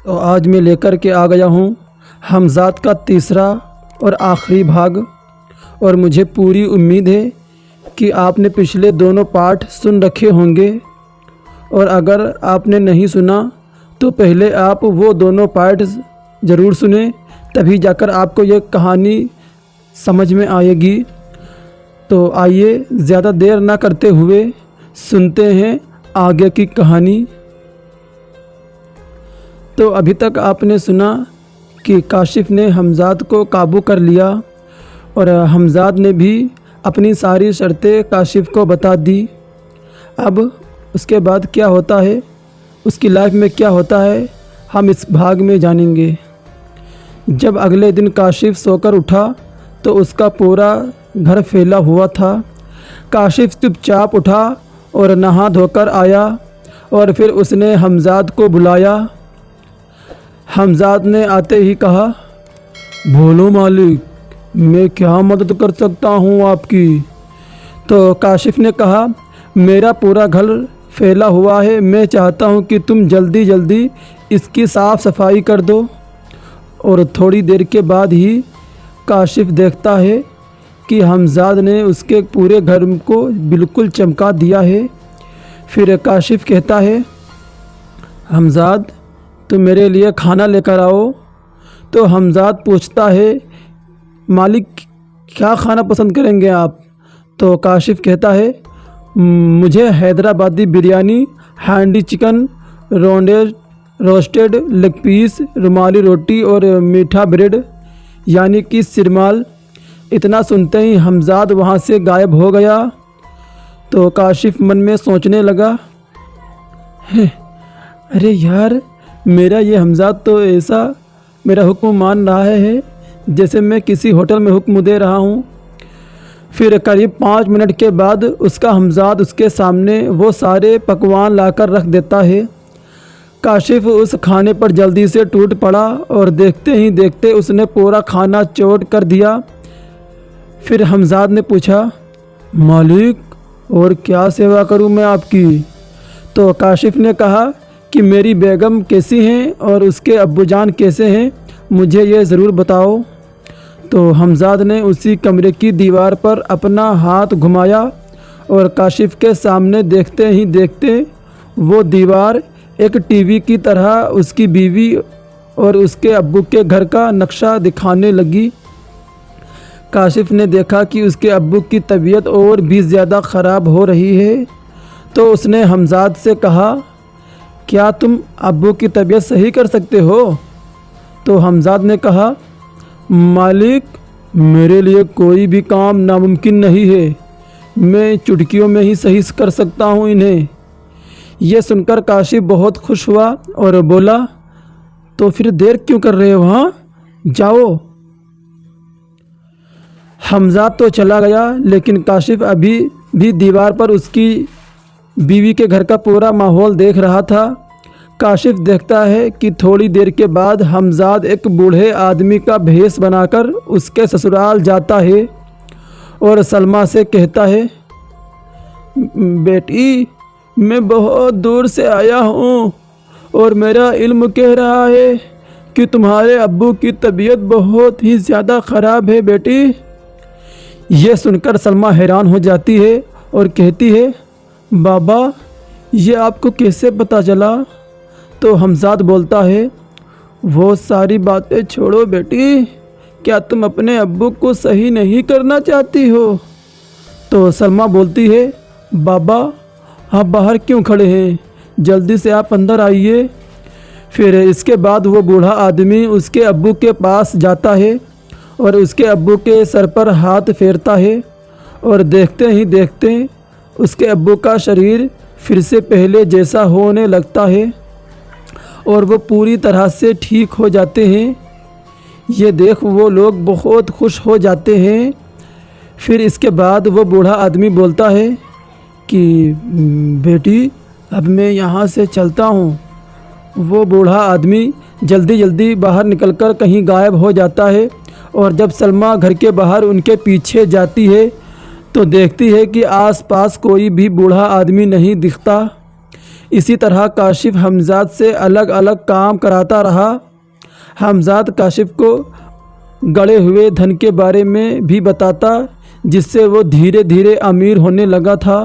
تو آج میں لے کر کے آ گیا ہوں حمزات کا تیسرا اور آخری بھاگ، اور مجھے پوری امید ہے کہ آپ نے پچھلے دونوں پارٹ سن رکھے ہوں گے، اور اگر آپ نے نہیں سنا تو پہلے آپ وہ دونوں پارٹ ضرور سنیں، تبھی جا کر آپ کو یہ کہانی سمجھ میں آئے گی۔ تو آئیے زیادہ دیر نہ کرتے ہوئے سنتے ہیں آگے کی کہانی۔ تو ابھی تک آپ نے سنا کہ کاشف نے حمزات کو قابو کر لیا، اور حمزات نے بھی اپنی ساری شرطیں کاشف کو بتا دی۔ اب اس کے بعد کیا ہوتا ہے، اس کی لائف میں کیا ہوتا ہے، ہم اس بھاگ میں جانیں گے۔ جب اگلے دن کاشف سو کر اٹھا تو اس کا پورا گھر پھیلا ہوا تھا۔ کاشف چپ چاپ اٹھا اور نہا دھو کر آیا، اور پھر اس نے حمزات کو بلایا۔ حمزات نے آتے ہی کہا، بولو مالک، میں کیا مدد کر سکتا ہوں آپ کی؟ تو کاشف نے کہا، میرا پورا گھر پھیلا ہوا ہے، میں چاہتا ہوں کہ تم جلدی جلدی اس کی صاف صفائی کر دو۔ اور تھوڑی دیر کے بعد ہی کاشف دیکھتا ہے کہ حمزات نے اس کے پورے گھر کو بالکل چمکا دیا ہے۔ پھر کاشف کہتا ہے، حمزات تو میرے لیے کھانا لے کر آؤ۔ تو حمزات پوچھتا ہے، مالک کیا کھانا پسند کریں گے آپ؟ تو کاشف کہتا ہے، مجھے حیدرآبادی بریانی، ہانڈی چکن، روسٹڈ لیگ پیس، رومالی روٹی اور میٹھا بریڈ یعنی کہ سرمال۔ اتنا سنتے ہی حمزات وہاں سے غائب ہو گیا۔ تو کاشف من میں سوچنے لگا، ارے یار، میرا یہ حمزات تو ایسا میرا حکم مان رہا ہے جیسے میں کسی ہوٹل میں حکم دے رہا ہوں۔ پھر قریب 5 منٹ کے بعد اس کا حمزات اس کے سامنے وہ سارے پکوان لا کر رکھ دیتا ہے۔ کاشف اس کھانے پر جلدی سے ٹوٹ پڑا، اور دیکھتے ہی دیکھتے اس نے پورا کھانا چوٹ کر دیا۔ پھر حمزات نے پوچھا، مالک اور کیا سیوا کروں میں آپ کی؟ تو کاشف نے کہا کہ میری بیگم کیسی ہیں اور اس کے ابو جان کیسے ہیں، مجھے یہ ضرور بتاؤ۔ تو حمزات نے اسی کمرے کی دیوار پر اپنا ہاتھ گھمایا، اور کاشف کے سامنے دیکھتے ہی دیکھتے وہ دیوار ایک ٹی وی کی طرح اس کی بیوی اور اس کے ابو کے گھر کا نقشہ دکھانے لگی۔ کاشف نے دیکھا کہ اس کے ابو کی طبیعت اور بھی زیادہ خراب ہو رہی ہے، تو اس نے حمزات سے کہا، کیا تم ابو کی طبیعت صحیح کر سکتے ہو؟ تو حمزات نے کہا، مالک میرے لیے کوئی بھی کام ناممکن نہیں ہے، میں چٹکیوں میں ہی صحیح کر سکتا ہوں انہیں۔ یہ سن کر کاشف بہت خوش ہوا اور بولا، تو پھر دیر کیوں کر رہے ہو، ہاں جاؤ۔ حمزات تو چلا گیا، لیکن کاشف ابھی بھی دیوار پر اس کی بیوی کے گھر کا پورا ماحول دیکھ رہا تھا۔ کاشف دیکھتا ہے کہ تھوڑی دیر کے بعد حمزات ایک بوڑھے آدمی کا بھیس بنا کر اس کے سسرال جاتا ہے، اور سلمیٰ سے کہتا ہے، بیٹی میں بہت دور سے آیا ہوں، اور میرا علم کہہ رہا ہے کہ تمہارے ابو کی طبیعت بہت ہی زیادہ خراب ہے بیٹی۔ یہ سن کر سلمیٰ حیران ہو جاتی ہے اور کہتی ہے، بابا یہ آپ کو کیسے پتہ چلا؟ تو حمزات بولتا ہے، وہ ساری باتیں چھوڑو بیٹی، کیا تم اپنے ابو کو صحیح نہیں کرنا چاہتی ہو؟ تو سلمیٰ بولتی ہے، بابا آپ باہر کیوں کھڑے ہیں، جلدی سے آپ اندر آئیے۔ پھر اس کے بعد وہ بوڑھا آدمی اس کے ابو کے پاس جاتا ہے، اور اس کے ابو کے سر پر ہاتھ پھیرتا ہے، اور دیکھتے ہی دیکھتے اس کے ابو کا شریر پھر سے پہلے جیسا ہونے لگتا ہے، اور وہ پوری طرح سے ٹھیک ہو جاتے ہیں۔ یہ دیکھ وہ لوگ بہت خوش ہو جاتے ہیں۔ پھر اس کے بعد وہ بوڑھا آدمی بولتا ہے کہ بیٹی اب میں یہاں سے چلتا ہوں۔ وہ بوڑھا آدمی جلدی جلدی باہر نکل کر کہیں غائب ہو جاتا ہے، اور جب سلمیٰ گھر کے باہر ان کے پیچھے جاتی ہے تو دیکھتی ہے کہ آس پاس کوئی بھی بوڑھا آدمی نہیں دکھتا۔ اسی طرح کاشف حمزاد سے الگ الگ کام کراتا رہا۔ حمزاد کاشف کو گڑے ہوئے دھن کے بارے میں بھی بتاتا، جس سے وہ دھیرے دھیرے امیر ہونے لگا تھا،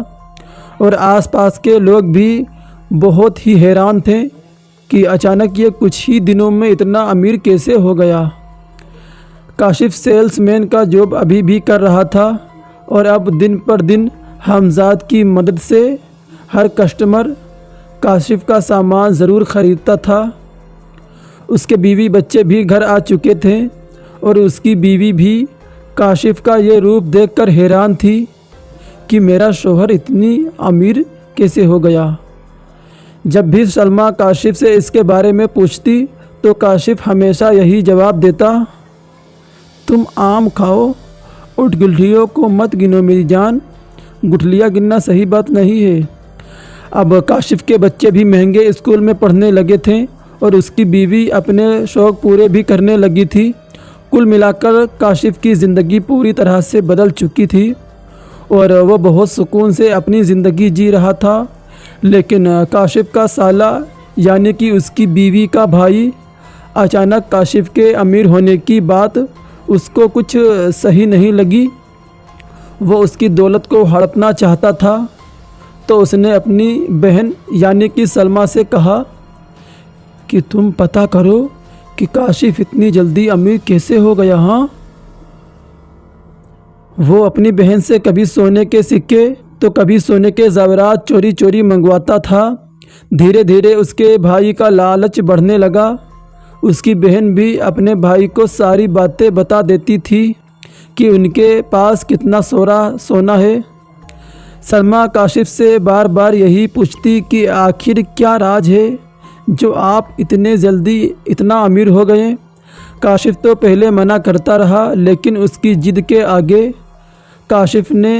اور آس پاس کے لوگ بھی بہت ہی حیران تھے کہ اچانک یہ کچھ ہی دنوں میں اتنا امیر کیسے ہو گیا۔ کاشف سیلس مین کا جاب ابھی بھی کر رہا تھا، اور اب دن پر دن حمزاد کی مدد سے ہر کسٹمر کاشف کا سامان ضرور خریدتا تھا۔ اس کے بیوی بچے بھی گھر آ چکے تھے، اور اس کی بیوی بھی کاشف کا یہ روپ دیکھ کر حیران تھی کہ میرا شوہر اتنی امیر کیسے ہو گیا۔ جب بھی سلمیٰ کاشف سے اس کے بارے میں پوچھتی تو کاشف ہمیشہ یہی جواب دیتا، تم آم کھاؤ، اٹھ گٹھلیوں کو مت گنو میری جان، گٹھلیاں گننا صحیح بات نہیں ہے۔ اب کاشف کے بچے بھی مہنگے اسکول میں پڑھنے لگے تھے، اور اس کی بیوی اپنے شوق پورے بھی کرنے لگی تھی۔ کل ملا کر کاشف کی زندگی پوری طرح سے بدل چکی تھی، اور وہ بہت سکون سے اپنی زندگی جی رہا تھا۔ لیکن کاشف کا سالہ یعنی کہ اس کی بیوی کا بھائی اچانک کاشف کے امیر ہونے کی بات اس کو کچھ صحیح نہیں لگی۔ وہ اس کی دولت کو ہڑپنا چاہتا تھا، تو اس نے اپنی بہن یعنی کہ سلمیٰ سے کہا کہ تم پتہ کرو کہ کاشف اتنی جلدی امیر کیسے ہو گیا۔ ہاں، وہ اپنی بہن سے کبھی سونے کے سکے تو کبھی سونے کے زیورات چوری چوری منگواتا تھا۔ دھیرے دھیرے اس کے بھائی کا لالچ بڑھنے لگا۔ اس کی بہن بھی اپنے بھائی کو ساری باتیں بتا دیتی تھی کہ ان کے پاس کتنا سونا ہے۔ سلمیٰ کاشف سے بار بار یہی پوچھتی کہ آخر کیا راز ہے جو آپ اتنے جلدی اتنا امیر ہو گئے۔ کاشف تو پہلے منع کرتا رہا، لیکن اس کی ضد کے آگے کاشف نے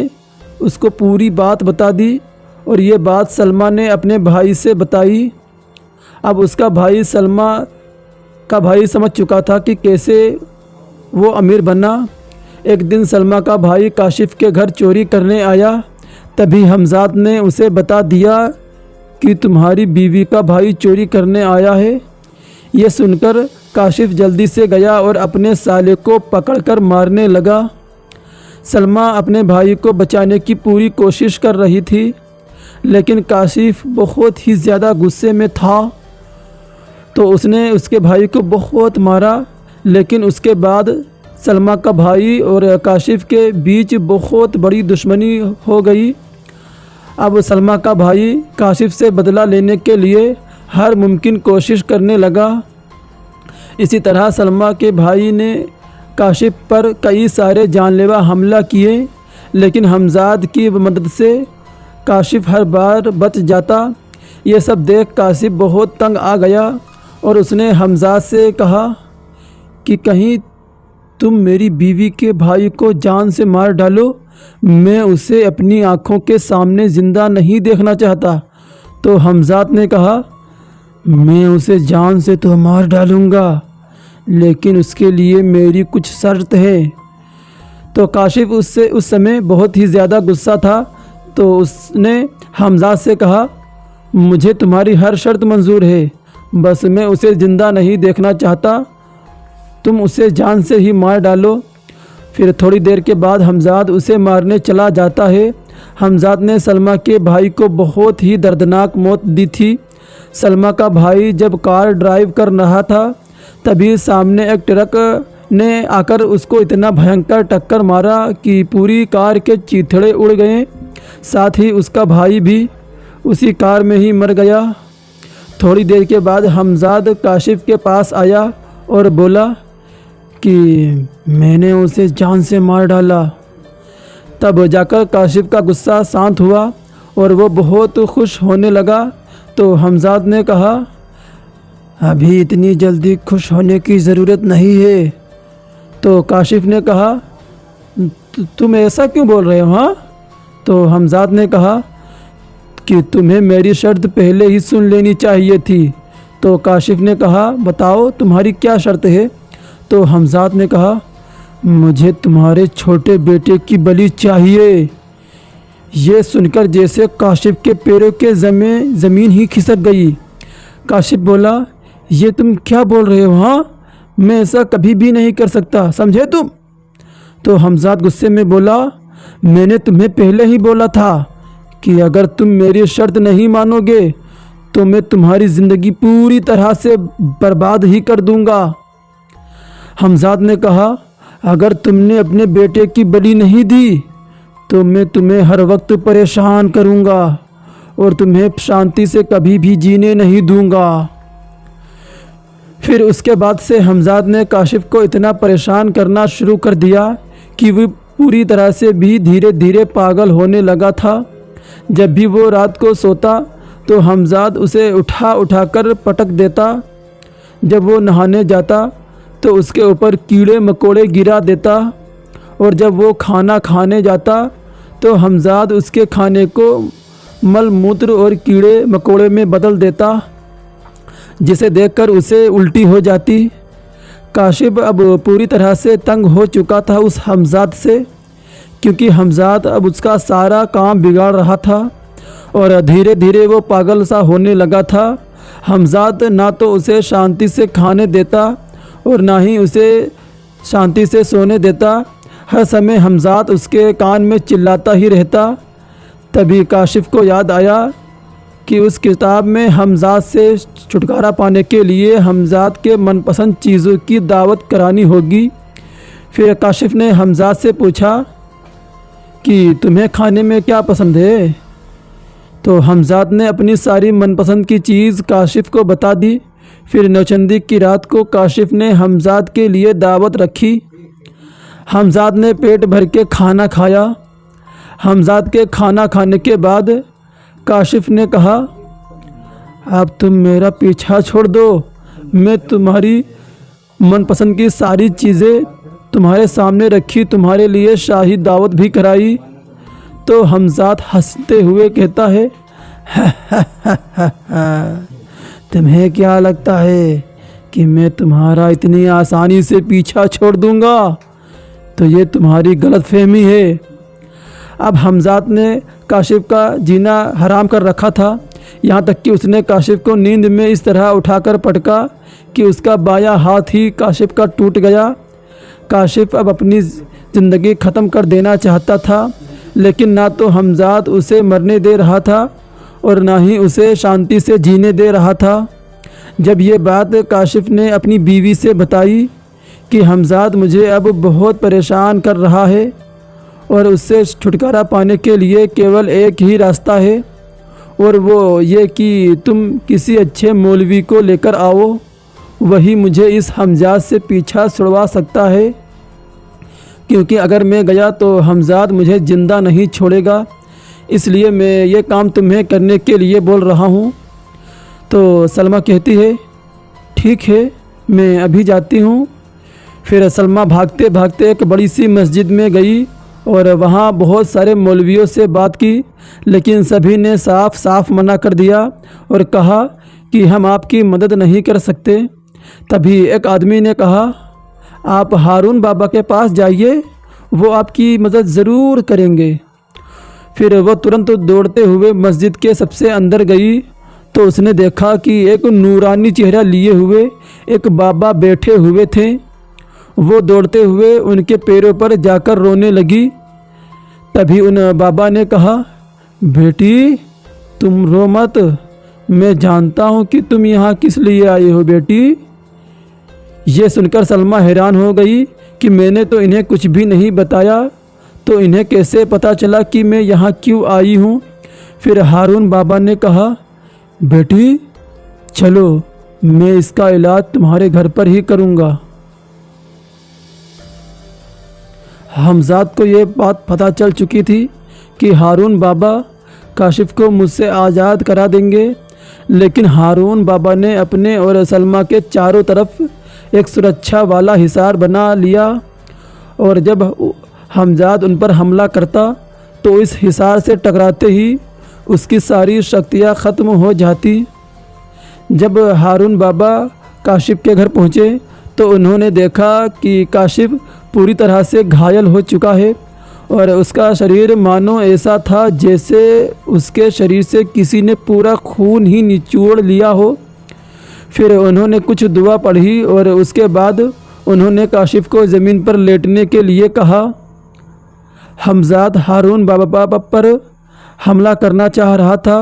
اس کو پوری بات بتا دی، اور یہ بات سلمیٰ نے اپنے بھائی سے بتائی۔ اب اس کا بھائی سلمیٰ کا بھائی سمجھ چکا تھا کہ کیسے وہ امیر بنا۔ ایک دن سلمیٰ کا بھائی کاشف کے گھر چوری کرنے آیا، تبھی حمزاد نے اسے بتا دیا کہ تمہاری بیوی کا بھائی چوری کرنے آیا ہے۔ یہ سن کر کاشف جلدی سے گیا اور اپنے سالے کو پکڑ کر مارنے لگا۔ سلمیٰ اپنے بھائی کو بچانے کی پوری کوشش کر رہی تھی، لیکن کاشف بہت ہی زیادہ غصے میں تھا، تو اس نے اس کے بھائی کو بہت مارا۔ لیکن اس کے بعد سلمیٰ کا بھائی اور کاشف کے بیچ بہت بڑی دشمنی ہو گئی۔ اب سلمیٰ کا بھائی کاشف سے بدلہ لینے کے لیے ہر ممکن کوشش کرنے لگا۔ اسی طرح سلمیٰ کے بھائی نے کاشف پر کئی سارے جان لیوا حملہ کیے، لیکن حمزاد کی مدد سے کاشف ہر بار بچ جاتا۔ یہ سب دیکھ کاشف بہت تنگ آ گیا، اور اس نے حمزاد سے کہا کہ کہیں تم میری بیوی کے بھائی کو جان سے مار ڈالو، میں اسے اپنی آنکھوں کے سامنے زندہ نہیں دیکھنا چاہتا۔ تو حمزاد نے کہا، میں اسے جان سے تو مار ڈالوں گا، لیکن اس کے لیے میری کچھ شرط ہے۔ تو کاشف اس سمے بہت ہی زیادہ غصہ تھا، تو اس نے حمزاد سے کہا، مجھے تمہاری ہر شرط منظور ہے، بس میں اسے زندہ نہیں دیکھنا چاہتا، تم اسے جان سے ہی مار ڈالو۔ پھر تھوڑی دیر کے بعد حمزاد اسے مارنے چلا جاتا ہے۔ حمزاد نے سلمیٰ کے بھائی کو بہت ہی دردناک موت دی تھی۔ سلمیٰ کا بھائی جب کار ڈرائیو کر رہا تھا، تبھی سامنے ایک ٹرک نے آ کر اس کو اتنا بھینکر ٹکر مارا کہ پوری کار کے چیتھڑے اڑ گئے، ساتھ ہی اس کا بھائی بھی اسی کار میں ہی مر گیا۔ تھوڑی دیر کے بعد حمزاد کاشف کے پاس آیا اور بولا کہ میں نے اسے جان سے مار ڈالا۔ تب جا کر کاشف کا غصہ شانت ہوا اور وہ بہت خوش ہونے لگا۔ تو حمزاد نے کہا، ابھی اتنی جلدی خوش ہونے کی ضرورت نہیں ہے۔ تو کاشف نے کہا، تم ایسا کیوں بول رہے ہو؟ ہاں؟ تو حمزاد نے کہا کہ تمہیں میری شرط پہلے ہی سن لینی چاہیے تھی۔ تو کاشف نے کہا، بتاؤ تمہاری کیا شرط ہے؟ تو حمزاد نے کہا، مجھے تمہارے چھوٹے بیٹے کی بلی چاہیے۔ یہ سن کر جیسے کاشف کے پیروں کے زمین ہی کھسک گئی۔ کاشف بولا، یہ تم کیا بول رہے ہو؟ ہاں، میں ایسا کبھی بھی نہیں کر سکتا، سمجھے تم؟ تو حمزاد غصے میں بولا، میں نے تمہیں پہلے ہی بولا تھا کہ اگر تم میری شرط نہیں مانو گے تو میں تمہاری زندگی پوری طرح سے برباد ہی کر دوں گا۔ حمزاد نے کہا، اگر تم نے اپنے بیٹے کی بلی نہیں دی تو میں تمہیں ہر وقت پریشان کروں گا اور تمہیں شانتی سے کبھی بھی جینے نہیں دوں گا۔ پھر اس کے بعد سے حمزاد نے کاشف کو اتنا پریشان کرنا شروع کر دیا کہ وہ پوری طرح سے بھی دھیرے دھیرے پاگل ہونے لگا تھا۔ جب بھی وہ رات کو سوتا تو حمزاد اسے اٹھا کر پٹک دیتا۔ جب وہ نہانے جاتا تو اس کے اوپر کیڑے مکوڑے گرا دیتا، اور جب وہ کھانا کھانے جاتا تو حمزاد اس کے کھانے کو مل موتر اور کیڑے مکوڑے میں بدل دیتا، جسے دیکھ کر اسے الٹی ہو جاتی۔ کاشف اب پوری طرح سے تنگ ہو چکا تھا اس حمزاد سے، کیونکہ حمزاد اب اس کا سارا کام بگاڑ رہا تھا اور دھیرے دھیرے وہ پاگل سا ہونے لگا تھا۔ حمزاد نہ تو اسے شانتی سے کھانے دیتا اور نہ ہی اسے شانتی سے سونے دیتا۔ ہر سمے حمزاد اس کے کان میں چلاتا ہی رہتا۔ تبھی کاشف کو یاد آیا کہ اس کتاب میں حمزاد سے چھٹکارا پانے کے لیے حمزاد کے من پسند چیزوں کی دعوت کرانی ہوگی۔ پھر کاشف نے حمزاد سے پوچھا کہ تمہیں کھانے میں کیا پسند ہے؟ تو حمزاد نے اپنی ساری من پسند کی چیز کاشف کو بتا دی۔ پھر نوچندی کی رات کو کاشف نے حمزاد کے لیے دعوت رکھی۔ حمزاد نے پیٹ بھر کے کھانا کھایا۔ حمزاد کے کھانا کھانے کے بعد کاشف نے کہا، اب تم میرا پیچھا چھوڑ دو، میں تمہاری من پسند کی ساری چیزیں تمہارے سامنے رکھی، تمہارے لیے شاہی دعوت بھی کرائی۔ تو حمزاد ہنستے ہوئے کہتا ہے، تمہیں کیا لگتا ہے کہ میں تمہارا اتنی آسانی سے پیچھا چھوڑ دوں گا؟ تو یہ تمہاری غلط فہمی ہے۔ اب حمزاد نے کاشف کا جینا حرام کر رکھا تھا، یہاں تک کہ اس نے کاشف کو نیند میں اس طرح اٹھا کر پٹکا کہ اس کا بایاں ہاتھ ہی کاشف کا ٹوٹ گیا۔ کاشف اب اپنی زندگی ختم کر دینا چاہتا تھا، لیکن نہ تو حمزاد اسے مرنے دے رہا تھا اور نہ ہی اسے شانتی سے جینے دے رہا تھا۔ جب یہ بات کاشف نے اپنی بیوی سے بتائی کہ حمزاد مجھے اب بہت پریشان کر رہا ہے اور اس سے چھٹکارا پانے کے لیے کیول ایک ہی راستہ ہے، اور وہ یہ کہ تم کسی اچھے مولوی کو لے کر آؤ، وہی مجھے اس حمزاد سے پیچھا چھڑوا سکتا ہے، کیونکہ اگر میں گیا تو حمزاد مجھے زندہ نہیں چھوڑے گا، اس لیے میں یہ کام تمہیں کرنے کے لیے بول رہا ہوں۔ تو سلمہ کہتی ہے، ٹھیک ہے، میں ابھی جاتی ہوں۔ پھر سلمہ بھاگتے بھاگتے ایک بڑی سی مسجد میں گئی اور وہاں بہت سارے مولویوں سے بات کی، لیکن سبھی نے صاف صاف منع کر دیا اور کہا کہ ہم آپ کی مدد نہیں کر سکتے۔ تبھی ایک آدمی نے کہا، آپ ہارون بابا کے پاس جائیے، وہ آپ کی مدد ضرور کریں گے۔ پھر وہ ترنت دوڑتے ہوئے مسجد کے سب سے اندر گئی تو اس نے دیکھا کہ ایک نورانی چہرہ لیے ہوئے ایک بابا بیٹھے ہوئے تھے۔ وہ دوڑتے ہوئے ان کے پیروں پر جا کر رونے لگی۔ تبھی ان بابا نے کہا، بیٹی تم رو مت، میں جانتا ہوں کہ تم یہاں کس لیے آئی ہو بیٹی۔ یہ سن کر سلمہ حیران ہو گئی کہ میں نے تو انہیں کچھ بھی نہیں بتایا، تو انہیں کیسے پتہ چلا کہ میں یہاں کیوں آئی ہوں۔ پھر ہارون بابا نے کہا، بیٹی چلو، میں اس کا علاج تمہارے گھر پر ہی کروں گا۔ حمزاد کو یہ بات پتہ چل چکی تھی کہ ہارون بابا کاشف کو مجھ سے آزاد کرا دیں گے، لیکن ہارون بابا نے اپنے اور سلمہ کے چاروں طرف ایک سرکشا والا حصار بنا لیا، اور جب حمزاد ان پر حملہ کرتا تو اس حصار سے ٹکراتے ہی اس کی ساری شکتیاں ختم ہو جاتی۔ جب ہارون بابا کاشف کے گھر پہنچے تو انہوں نے دیکھا کہ کاشف پوری طرح سے گھائل ہو چکا ہے اور اس کا شریر مانو ایسا تھا جیسے اس کے شریر سے کسی نے پورا خون ہی نچوڑ لیا ہو۔ پھر انہوں نے کچھ دعا پڑھی اور اس کے بعد انہوں نے کاشف کو زمین پر لیٹنے کے لیے کہا۔ حمزاد ہارون بابا پر حملہ کرنا چاہ رہا تھا،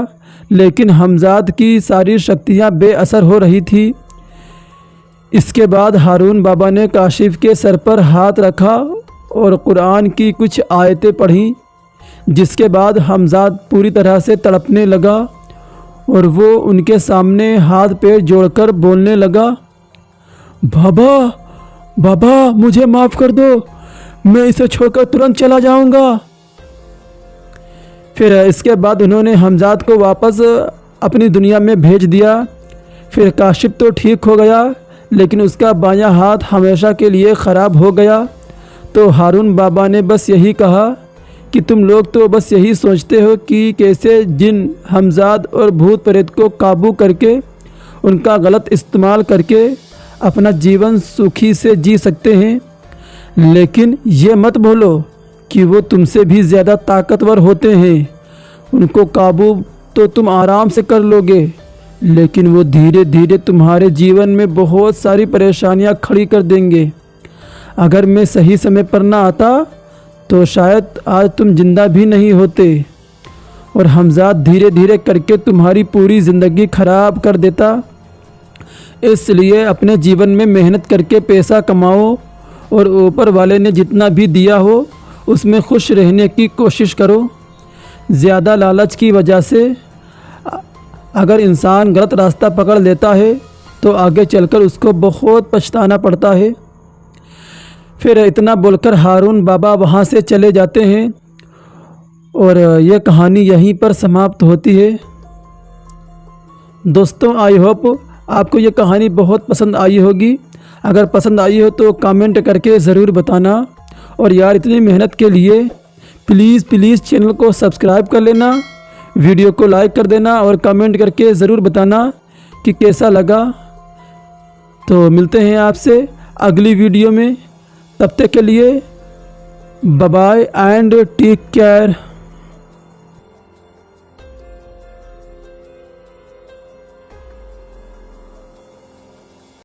لیکن حمزاد کی ساری شکتیاں بے اثر ہو رہی تھی۔ اس کے بعد ہارون بابا نے کاشف کے سر پر ہاتھ رکھا اور قرآن کی کچھ آیتیں پڑھیں، جس کے بعد حمزاد پوری طرح سے تڑپنے لگا اور وہ ان کے سامنے ہاتھ پیر جوڑ کر بولنے لگا، بابا بابا مجھے معاف کر دو، میں اسے چھوڑ کر ترنت چلا جاؤں گا۔ پھر اس کے بعد انہوں نے حمزاد کو واپس اپنی دنیا میں بھیج دیا۔ پھر کاشف تو ٹھیک ہو گیا، لیکن اس کا بایاں ہاتھ ہمیشہ کے لیے خراب ہو گیا۔ تو ہارون بابا نے بس یہی کہا کہ تم لوگ تو بس یہی سوچتے ہو کہ کیسے جن، حمزاد اور بھوت پریت کو قابو کر کے ان کا غلط استعمال کر کے اپنا جیون سکھی سے جی سکتے ہیں، لیکن یہ مت بھولو کہ وہ تم سے بھی زیادہ طاقتور ہوتے ہیں۔ ان کو قابو تو تم آرام سے کر لو گے، لیکن وہ دھیرے دھیرے تمہارے جیون میں بہت ساری پریشانیاں کھڑی کر دیں گے۔ اگر میں صحیح سمے پر نہ آتا تو شاید آج تم زندہ بھی نہیں ہوتے، اور حمزاد دھیرے دھیرے کر کے تمہاری پوری زندگی خراب کر دیتا۔ اس لیے اپنے جیون میں محنت کر کے پیسہ کماؤ، اور اوپر والے نے جتنا بھی دیا ہو اس میں خوش رہنے کی کوشش کرو۔ زیادہ لالچ کی وجہ سے اگر انسان غلط راستہ پکڑ لیتا ہے تو آگے چل کر اس کو بہت پچھتانا پڑتا ہے۔ پھر اتنا بول کر ہارون بابا وہاں سے چلے جاتے ہیں، اور یہ کہانی یہیں پر سماپت ہوتی ہے۔ دوستوں، آئی ہوپ آپ کو یہ کہانی بہت پسند آئی ہوگی۔ اگر پسند آئی ہو تو کامنٹ کر کے ضرور بتانا، اور یار اتنی محنت کے لیے پلیز چینل کو سبسکرائب کر لینا، ویڈیو کو لائک کر دینا، اور کامنٹ کر کے ضرور بتانا کہ کیسا لگا۔ تو ملتے ہیں آپ سے اگلی ویڈیو میں، تب تک کے لیے bye bye and take care.